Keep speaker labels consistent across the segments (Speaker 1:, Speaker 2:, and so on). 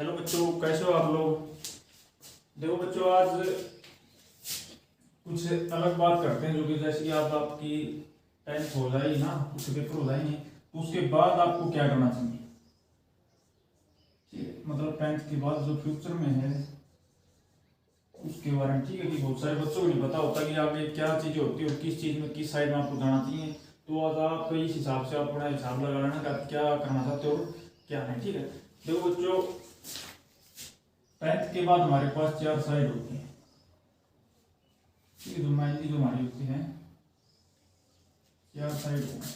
Speaker 1: Hello बच्चों, कैसे हो आप लोग। देखो बच्चों, आज कुछ अलग बात करते हैं, जो कि जैसे कि आप आपकी 10th हो जाएगी ना, कुछ पेपर हो जाएंगे तो उसके बाद आपको क्या करना चाहिए। ठीक है, मतलब 10th के बाद जो फ्यूचर में है उसके बारे में। ठीक है, कि बहुत सारे बच्चों को नहीं पता होता कि आगे क्या चीज़ें होती है और किस चीज़ में किस साइड में आपको जाना चाहिए। तो आज आप इस हिसाब से अपना हिसाब लगा लेना कि आप क्या करना चाहते हो और क्या नहीं। ठीक है, देखो बच्चों, 10th के बाद हमारे पास 4 साइड होती हैं। ठीक है, जो मेनली जो हमारी होती हैं 4 साइड होती हैं।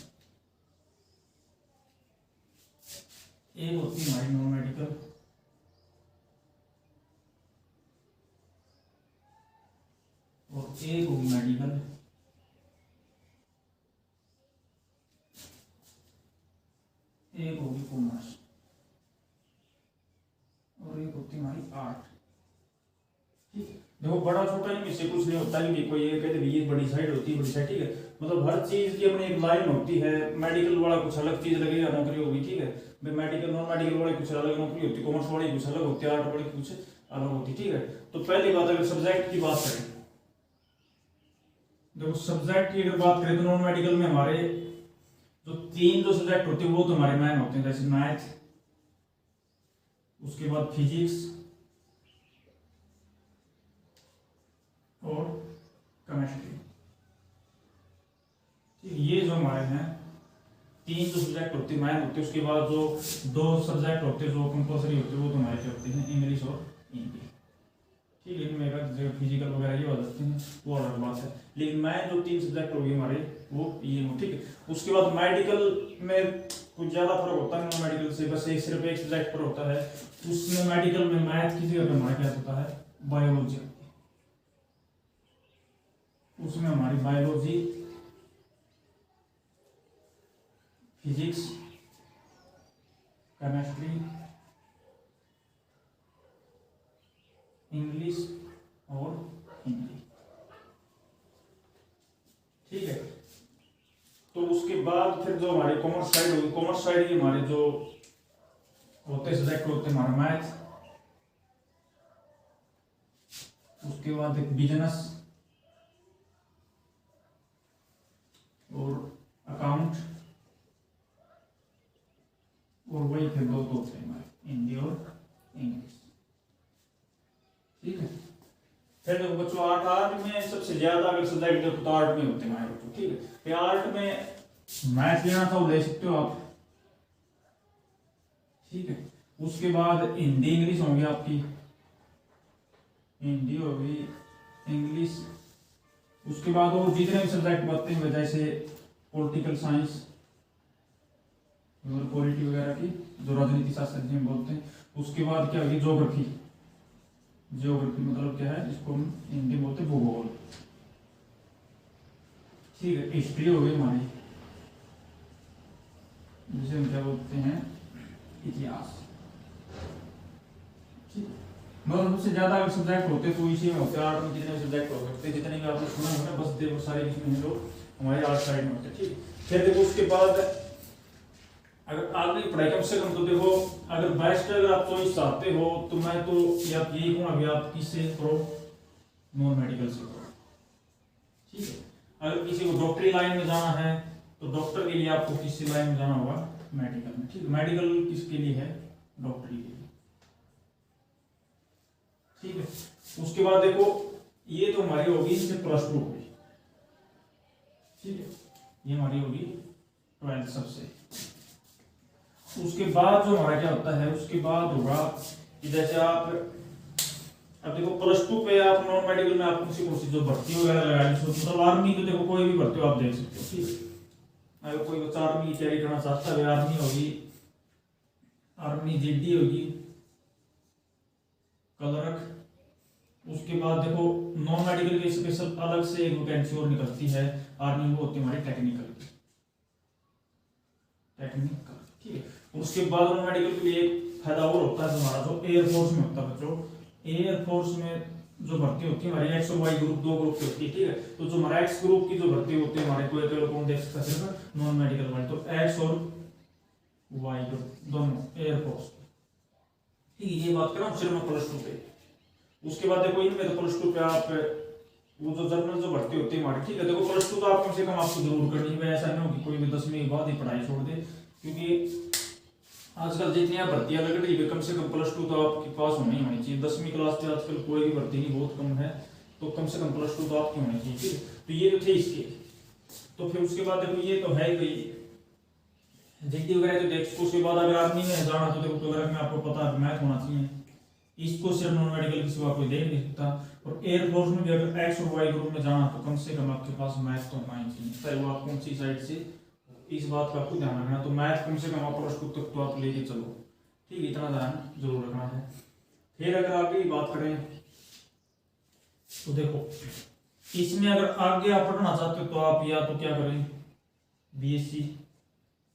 Speaker 1: एक होती है हमारी नॉन मेडिकल, और एक होगी मेडिकल, एक होगी कॉमर्स, और एक होती है हमारी आर्ट। ठीक है, देखो बड़ा छोटा इनमें कुछ नहीं होता कि कोई ये कहते ये बड़ी साइड होती है, बड़ी साइड। ठीक है, मतलब हर चीज की अपनी एक लाइन होती है। मेडिकल वाला कुछ अलग चीज लगेगा, नौकरी होगी। ठीक है, मेडिकल नॉन मेडिकल वाले कुछ अलग नौकरी होती है, कॉमर्स वाली कुछ अलग होती है, आर्ट वाली कुछ अलग होती है। ठीक है, तो पहली बात अगर सब्जेक्ट की बात करें, देखो सब्जेक्ट की अगर बात करें तो नॉन मेडिकल में हमारे जो 3 जो सब्जेक्ट होते हैं वो तो हमारे मैन होते हैं, जैसे मैथ, उसके बाद फिजिक्स और केमिस्ट्री। ठीक, ये जो हमारे हैं 3 जो सब्जेक्ट होते हैं मैन होते हैं। उसके बाद जो 2 सब्जेक्ट होते हैं जो कंपलसरी होते हैं वो तो हमारे क्या होते हैं, इंग्लिश और हिंदी। ठीक है, इनमें अगर फिजिकल वगैरह ये हो जाते हैं वो अलग बात है, लेकिन मैं जो 3 सब्जेक्ट होंगे हमारे वो ये हो। ठीक है, उसके बाद मेडिकल में कुछ ज़्यादा फर्क होता है नॉन मेडिकल से, बस एक सिर्फ एक सब्जेक्ट पर होता है। उसमें मेडिकल में मैथ की जगह हमारा क्या होता है, बायोलॉजी। उसमें हमारी बायोलॉजी, फिजिक्स, केमिस्ट्री, इंग्लिश और हिंदी। ठीक है, तो उसके बाद फिर जो हमारी कॉमर्स साइड होगी, कॉमर्स साइड की हमारे जो होते सब्जेक्ट होते हैं हमारा मैथ, उसके बाद एक बिजनेस और अकाउंट, और वही फिर 2 होते हैं हमारे हिंदी और इंग्लिश। ठीक है, फिर देखो बच्चों, आर्ट में सबसे ज्यादा अगर सब्जेक्ट देखो तो आर्ट में होते हैं हमारे बच्चों। ठीक है, फिर आर्ट में मैथ लेना था वो ले सकते हो आप। ठीक है, उसके बाद हिंदी इंग्लिश होंगी आपकी, हिंदी होगी, इंग्लिश। उसके बाद वो जितने भी सब्जेक्ट बनते हैं जैसे पॉलिटिकल साइंस और पॉलिटी वगैरह की, जो राजनीति शास्त्र जिसे बोलते हैं। उसके बाद क्या होगी, ज्योग्राफी। ज्योग्राफी मतलब क्या है, जिसको हम हिंदी बोलते हैं भूगोल। ठीक है, हिस्ट्री हो गई हमारी, जिसे हम क्या बोलते हैं, इतिहास। ठीक, मगर सबसे ज्यादा अगर सब्जेक्ट होते तो इसी में होते, आर्ट में जितने सब्जेक्ट हो सकते हैं, जितने भी आपने सुना होगा, बस देखो सारे इसमें जो हमारे आर्ट साइड में होते। ठीक, फिर देखो उसके बाद अगर आगे की पढ़ाई कम से कम तो देखो, अगर बेस्ट अगर आप चॉइस चाहते हो तो मैं तो या यही कहूँ अभी आप किससे करो, नॉन मेडिकल से करो। ठीक है, अगर किसी को डॉक्टरी लाइन में जाना है तो डॉक्टर के लिए आपको किसी लाइन में जाना होगा, मेडिकल में। ठीक है, मेडिकल किसके लिए है, डॉक्टरी के लिए। ठीक है, उसके बाद देखो ये तो हमारी होगी इससे +2 होगी। ठीक है, ये हमारी होगी 12th सबसे। उसके बाद जो हमारा क्या होता है, उसके बाद होगा कि जैसे आप अब देखो +2 पे आप नॉन मेडिकल में आप किसी को जो भर्ती वगैरह लगा ली, मतलब आर्मी तो देखो कोई भी भर्ती हो आप देख सकते हो। ठीक है, अगर कोई बच्चा आर्मी की तैयारी करना चाहता है, आर्मी होगी, आर्मी जीडी होगी, क्लर्क। उसके बाद देखो नॉन मेडिकल के स्पेशल अलग से एक वैकेंसी और निकलती है आर्मी में, वो होती है हमारी टेक्निकल। ठीक है, उसके बाद नॉन मेडिकल के लिए एक फायदा और होता है हमारा, जो एयरफोर्स में होता है बच्चों। एयरफोर्स में जो भर्ती होती है हमारी एक्स और वाई ग्रुप, 2 ग्रुप की होती है। ठीक है, तो जो हमारा एक्स ग्रुप की जो भर्ती होती है हमारे को कौन देख सकता है, सिर्फ नॉन मेडिकल वाले। तो एक्स और वाई ग्रुप दोनों एयरफोर्स। ठीक है, ये बात कर रहा हूँ सिर्फ मैं +2 पे। उसके बाद देखो इनमें तो +2 पे आप वो जो जर्नल जो भर्ती होती है हमारी, ठीक है, देखो +2 तो आप कम से कम आपको जरूर करनी है। ऐसा नहीं हो कि कोई भी 10वीं के बाद ही पढ़ाई छोड़ दे, क्योंकि आजकल जितनी आप भर्तियां लग रही है कम से कम +2 तो आपके पास होनी ही होनी चाहिए। 10वीं क्लास पे आजकल कोई भी भर्ती नहीं, बहुत कम है, तो कम से कम +2 तो आपकी होनी चाहिए। ठीक, तो ये तो थे इसके। तो फिर उसके बाद देखो ये तो है ही जीडी वगैरह तो देख, उसके बाद अगर आर्मी में जाना तो देखो वगैरह में आपको पता है मैथ होना चाहिए, इसको सिर्फ नॉन मेडिकल के सिवा कोई देख नहीं सकता। और एयरफोर्स में भी अगर एक्स और वाई ग्रुप में जाना तो कम से कम आपके पास मैथ तो होना ही चाहिए, चाहे वो आप कौन सी साइड से, इस बात का आपको ध्यान रखना। तो मैथ कम से कम आप +2 तक तो आप लेके चलो, ठीक है, इतना ध्यान जरूर रखना है। फिर अगर आगे की बात करें तो देखो इसमें अगर आगे आप पढ़ना चाहते हो तो आप या तो क्या करें बीएससी,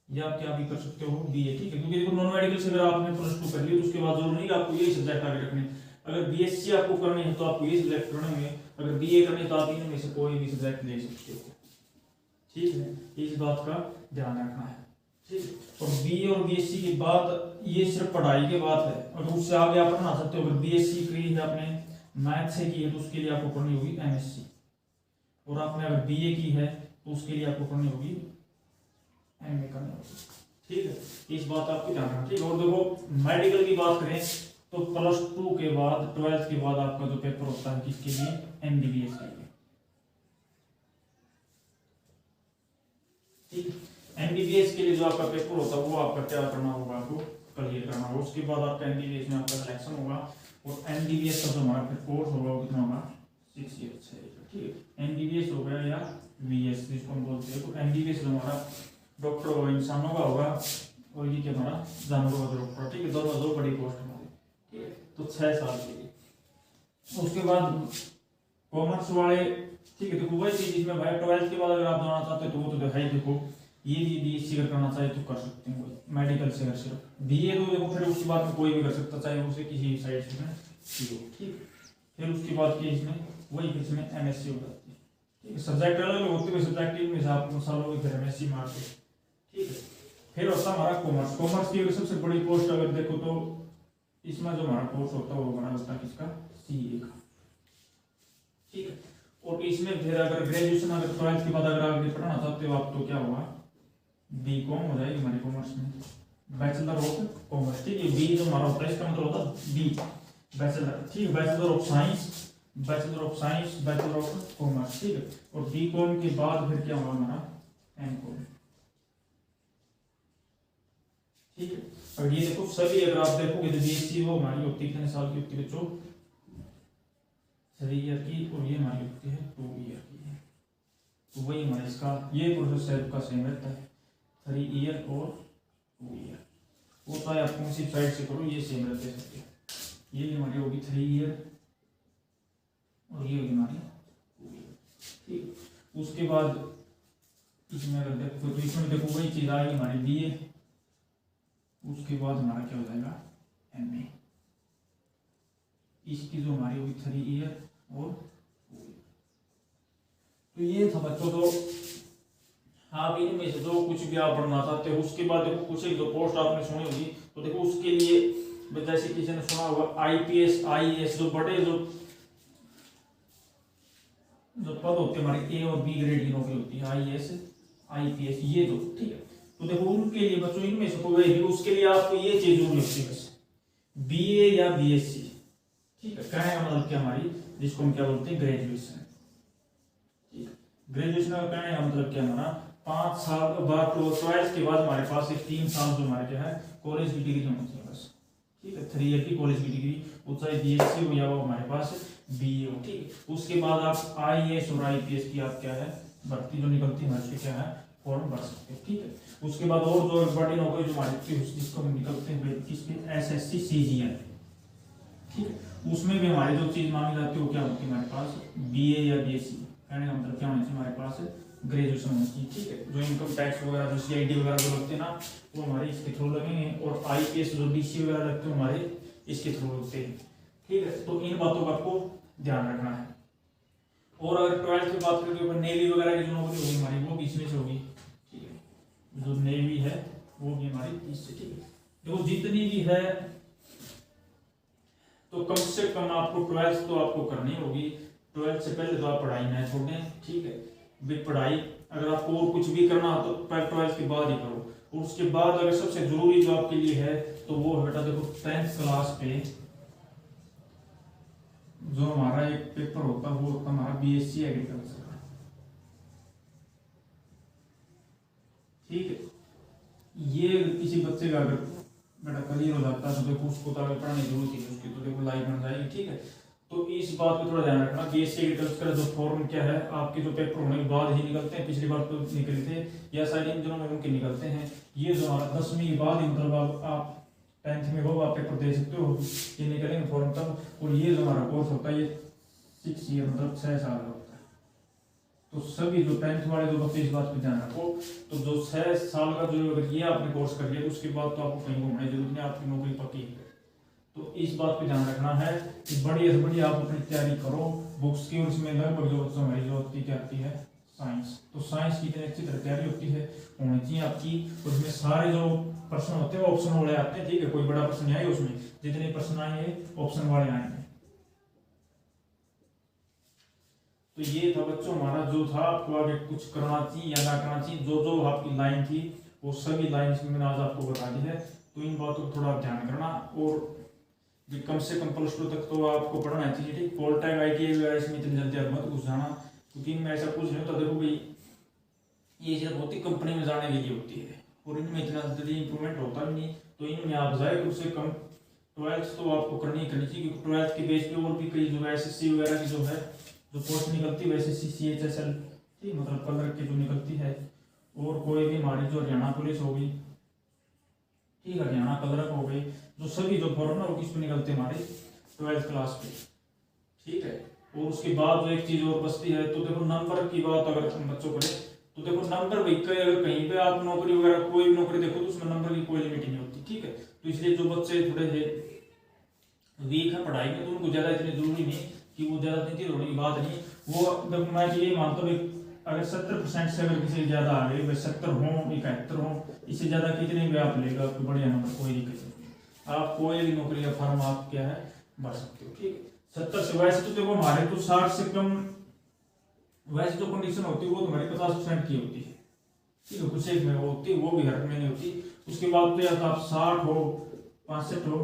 Speaker 1: या आप क्या भी कर सकते हो बीए, ठीक है, क्योंकि देखो नॉन मेडिकल से अगर आपने +2 कर लिया तो उसके बाद जरूर नहीं कि आपको यही सब्जेक्ट आगे रखने। अगर बीएससी आपको करनी है तो आपको ये सब्जेक्ट करने होंगे, अगर बीए करनी है तो आप इनमें से कोई भी सब्जेक्ट ले सकते हो, ठीक है, इस बात का ध्यान रखना है। ठीक है, और बीए और बीएससी के बाद ये सिर्फ पढ़ाई के बाद है, अगर उससे आगे आप पढ़ना चाहते हो, अगर बीएससी की है आपने मैथ से की है तो उसके लिए आपको पढ़नी होगी एमएससी, और आपने अगर बीए की है तो उसके लिए आपको पढ़नी होगी एमए करनी होगी, ठीक है, इस बात आपको ध्यान रखना। ठीक है, और देखो मेडिकल की बात करें तो +2 के बाद 12th के बाद आपका जो पेपर होता है किसके लिए, एमबीबीएस के लिए, ठीक है, एमबीबीएस के लिए जो आपका पेपर होता है वो आपका क्या करना होगा, आपको क्लियर करना होगा। उसके बाद आपका एमबीबीएस में आपका सिलेक्शन होगा, और एमबीबीएस का जो हमारा फिर कोर्स होगा वो कितना होगा 6 ईयर्स है, ठीक है, एमबीबीएस हो गया या बीएस जिसको हम बोलते हैं। तो एमबीबीएस जो हमारा डॉक्टर होगा इंसानों का होगा, और ये क्या हमारा जानवरों का डॉक्टर, ठीक है, दोनों दो बड़ी पोस्ट हमारी, ठीक है, तो 6 साल के लिए। उसके बाद कॉमर्स वाले, ठीक है, देखो वही चीज इसमें भाई 12th के बाद अगर आप जाना चाहते हो तो वो तो है, देखो ये भी बीएससी अगर करना चाहे तो कर सकते हैं, वही मेडिकल से अगर सिर्फ बीए तो देखो फिर उसके बाद में कोई भी कर सकता, चाहे उसे किसी साइड से हो, ठीक, फिर उसके बाद के इसमें वही इसमें एमएससी हो जाती है, ठीक है, सब्जेक्ट अलग होते हुए सब्जेक्ट में आप सालों की फिर एमएससी मारते, ठीक है। फिर होता हमारा कॉमर्स, कॉमर्स की सबसे बड़ी पोस्ट अगर देखो तो इसमें जो हमारा कोर्स होता है वो बना होता है किसका, सीए का, ठीक है, और इसमें फिर अगर ग्रेजुएशन अगर 12th के बाद अगर आगे पढ़ना चाहते हो आप तो क्या होगा, बीकॉम हो जाएगी हमारी कॉमर्स में, बैचलर ऑफ कॉमर्स, ठीक है, बी जो हमारा होता है इसका मतलब होता है बी बैचलर, ठीक है, bachelor of science, bachelor of science, bachelor of commerce, ठीक है, और बीकॉम के बाद फिर क्या होगा हमारा एमकॉम, ठीक है। अब ये देखो सभी अगर आप देखोगे तो बीएससी वो हमारी होती है कितने साल की होती है बच्चों, 3 ईयर की, और ये हमारी होती है 2 ईयर की है, तो वही हमारा इसका ये प्रोसेस है का सेम रहता है, 3 ईयर और 2 ईयर होता है, आप कौन सी साइड से करो ये सेम रहते हैं, ये हमारी होगी 3 ईयर और ये होगी हमारी 2 ईयर, ठीक। उसके बाद इसमें अगर देखो तो इसमें देखो वही चीज आएगी हमारी बीए, उसके बाद हमारा क्या हो जाएगा एमए, इसकी जो हमारी होगी 3 ईयर और 2 ईयर। तो ये था बच्चों, तो आप इनमें से जो कुछ भी आप पढ़ना चाहते हो। उसके बाद देखो कुछ एक दो पोस्ट आपने सुनी होगी, तो देखो उसके लिए जैसे किसी ने सुना होगा आईपीएस आईएएस, जो बड़े जो पद होते हैं हमारे ए और बी ग्रेड की नौकरी होती है, आईएएस आईपीएस, ये जो, ठीक है, तो देखो उनके लिए बच्चों इनमें से कोई भी उसके लिए आपको ये चीज जरूर लगती है, बस बीए या बीएससी, ठीक है, कहने का मतलब क्या हमारी जिसको हम क्या बोलते हैं ग्रेजुएशन, ठीक है, ग्रेजुएशन का कहने का मतलब क्या हमारा 5 साल बाद 12th के बाद हमारे पास एक 3 साल जो हमारे क्या है कॉलेज की डिग्री होनी चाहिए बस, ठीक है, 3 ईयर की कॉलेज की डिग्री, वो चाहे बीएससी हो या वो हमारे पास बीए हो, ठीक है। उसके बाद आप आईएएस और आईपीएस की आप क्या है भर्ती जो निकलती है हमारे क्या है फॉर्म भर सकते हैं, ठीक है। उसके बाद और जो बड़ी नौकरी जो हमारी जिसको हम निकलते हैं किसके एसएससी सीजीएल, ठीक है, उसमें भी हमारी जो चीज मांगी जाती है वो क्या होती है हमारे पास बीए या बीएससी, कहने का मतलब क्या होना चाहिए हमारे पास ग्रेजुएशन होनी चाहिए, ठीक है। जो इनकम टैक्स वगैरह जो सीआईडी वगैरह जो लगते हैं ना वो हमारे इसके थ्रू लगेंगे, और आईपीएस जो डीसी वगैरह लगते हैं हमारे इसके थ्रू लगते हैं, ठीक है। तो इन बातों का आपको ध्यान रखना है। और अगर 12th की बात करें तो नेवी वगैरह की जो नौकरी होगी हमारी वो भी इसमें से होगी, ठीक है, जो नेवी है वो भी हमारी इससे, ठीक है। देखो जितनी भी है से कम आपको 12th तो आपको करनी होगी। 12th से पहले तो आप पढ़ाई ना छोड़ें, ठीक है। भी पढ़ाई अगर आपको और कुछ भी करना हो तो 12th के बाद ही करो। और उसके बाद अगर सबसे जरूरी जो आपके लिए है तो वो है बेटा देखो 10th क्लास पे जो हमारा एक पेपर होता है वो होता हमारा बीएससी एग्रीकल्चर का, ठीक है। ये किसी बच्चे का अगर बेटा क्लियर हो जाता है तो देखो उसको तो आगे पढ़ने की जरूरत है उसकी, तो देखो लाइफ बन जाएगी, ठीक है। तो इस बात पे थोड़ा ध्यान रखना। बीएससी एग्रीकल्चर का जो फॉर्म क्या है आपके जो पेपर होने के बाद ही निकलते हैं, पिछली बार तो निकले थे या शायद इन दिनों में उनके निकलते हैं। ये जो हमारा 10वीं के बाद मतलब आप 10th में हो आप पेपर दे सकते हो, ये निकलेंगे फॉर्म तब। और ये जो हमारा कोर्स होता है ये 6 ईयर मतलब 6 साल का होता है। तो सभी जो 10th वाले जो बच्चे इस बात पे ध्यान रखो, तो जो 6 साल का जो अगर ये आपने कोर्स कर लिया तो उसके बाद तो आपको कहीं घूमने की जरूरत नहीं, आपकी नौकरी पक्की है। तो इस बात पे ध्यान रखना है कि बढ़िया से बढ़िया आप अपनी तैयारी करो बुक्स की। और इसमें लगभग जो बच्चों हमारी जो होती क्या आती है साइंस, तो साइंस की इतनी अच्छी तरह तैयारी होती है होनी चाहिए आपकी। उसमें सारे जो प्रश्न होते हैं वो ऑप्शन वाले आते हैं, ठीक है। कोई बड़ा प्रश्न नहीं आए उसमें, जितने प्रश्न आएंगे ऑप्शन वाले आएंगे। तो ये था बच्चों हमारा जो था आपको आगे कुछ करना चाहिए या ना करना चाहिए, जो जो आपकी लाइन थी वो सभी लाइन मैंने आज आपको बता दी है। तो इन बातों को थोड़ा ध्यान करना। और कम से कम +2 तक तो आपको पढ़ना चाहिए, ठीक। पॉलिटेक्निक आईटीआई वगैरह इसमें इतनी जल्दी आप मत घुस जाना, क्योंकि इनमें ऐसा कुछ नहीं होता। देखो भाई ये सिर्फ होती कंपनी में जाने के लिए होती है और इनमें इतना जल्दी इंप्रूवमेंट होता भी नहीं। तो इनमें आप जाए कम से कम 12th तो आपको करनी चाहिए, क्योंकि 12th के बेस पे और भी कई जो एसएससी वगैरह की जो है जो पोस्ट निकलती है एसएससी सीएचएसएल, ठीक, मतलब कलर की जो निकलती है। और कोई भी हमारी जो हरियाणा पुलिस होगी, ठीक, हरियाणा कलर हो गई, जो सभी जो फॉर्म ना वो किस पे निकलते हैं हमारे 12th क्लास पे, ठीक है। और उसके बाद जो एक चीज और बचती है, तो देखो नंबर की बात अगर हम बच्चों करें तो देखो नंबर भाई अगर कहीं पे आप नौकरी वगैरह कोई भी नौकरी देखो तो उसमें नंबर की कोई लिमिट नहीं होती, ठीक है। तो इसलिए जो बच्चे थोड़े वीक है पढ़ाई में तो उनको ज्यादा इतनी जरूरी नहीं कि वो ज्यादा चिंतित होने की बात नहीं। वो मैं ये मानता हूँ अगर 70% से अगर किसी ज्यादा आ गई 70 हो 71 हो, इससे ज्यादा कितने भी आप लेगा आपको बढ़िया नंबर, कोई दिक्कत नहीं। आप कोई भी नौकरी का फॉर्म आप क्या है भर सकते हो, ठीक है। 70 से वैसे तो देखो हमारे तो 60 से कम वैसे जो कंडीशन होती है वो तुम्हारी 50% की होती है, ठीक है। कुछ एक में होती है वो भी हर में नहीं होती। उसके बाद तो या तो आप 60 हो 65 हो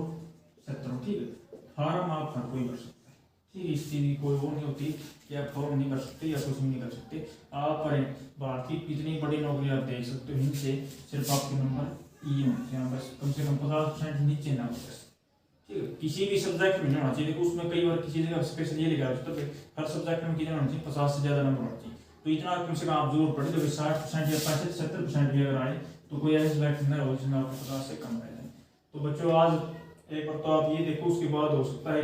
Speaker 1: 70 हो, ठीक है। फॉर्म आप हर कोई भर सकते हैं, ठीक है। इस चीज की कोई वो नहीं होती कि आप फॉर्म नहीं भर सकते या कुछ नहीं कर सकते। आप भारतीय कितनी बड़ी नौकरी आप देख सकते हो, इनसे सिर्फ आपके नंबर ये होने चाहिए बस, कम से कम 50% नीचे ना हो बस, ठीक है। किसी भी सब्जेक्ट में नहीं होना चाहिए। देखो उसमें कई बार किसी जगह स्पेशल ये लिखा होता है हर सब्जेक्ट में कितना होना चाहिए 50 से ज्यादा नंबर होना चाहिए। तो इतना कम से कम आप जरूर पढ़े, तो 60% या 65-70% भी अगर आए तो कोई ऐसा सब्जेक्ट न हो जिसमें आपको 50 से कम रह जाए। तो बच्चों आज एक बार तो आप ये देखो, उसके बाद हो सकता है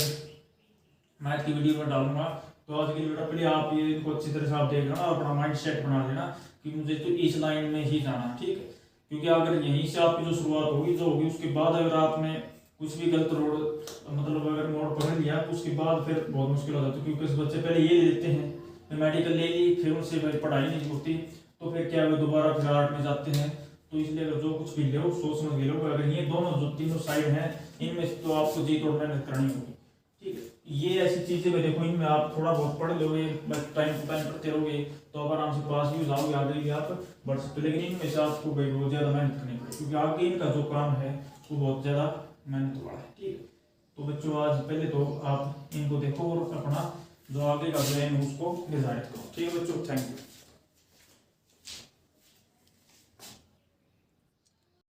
Speaker 1: मैथ की वीडियो में डालूंगा। तो आज की वीडियो पहले आप ये इनको अच्छी तरह से आप देख लेना और अपना माइंड सेट बना लेना कि मुझे तो इस लाइन में ही जाना, ठीक है। क्योंकि अगर यहीं से आपकी जो शुरुआत होगी जो होगी उसके बाद अगर आपने कुछ भी गलत रोड मतलब अगर मोड़ पकड़ लिया तो उसके बाद फिर बहुत मुश्किल हो जाती है। क्योंकि बच्चे पहले ये ले लेते हैं मेडिकल ले ली, फिर उनसे पढ़ाई नहीं होती तो फिर क्या वो दोबारा फिर आर्ट में जाते हैं। तो इसलिए अगर जो कुछ भी लो सोच समझ के लो, अगर ये दोनों जो तीनों साइड हैं इनमें तो आपको जी तोड़ मेहनत करनी होगी, ठीक है। ये ऐसी चीजें मैं देखो इनमें आप थोड़ा बहुत पढ़ लोगे टाइम टू टाइम पढ़ते रहोगे तो आप आराम से पास भी हो जाओगे, आगे भी आप बढ़ सकते। लेकिन इनमें से आपको भाई बहुत ज्यादा मेहनत करनी पड़ेगी क्योंकि आगे इनका जो काम है वो बहुत ज्यादा मेहनत वाला है, ठीक है। तो बच्चों आज पहले तो आप इनको देखो और अपना जो आगे का जो है उसको निर्धारित करो, ठीक है बच्चों। Thank you.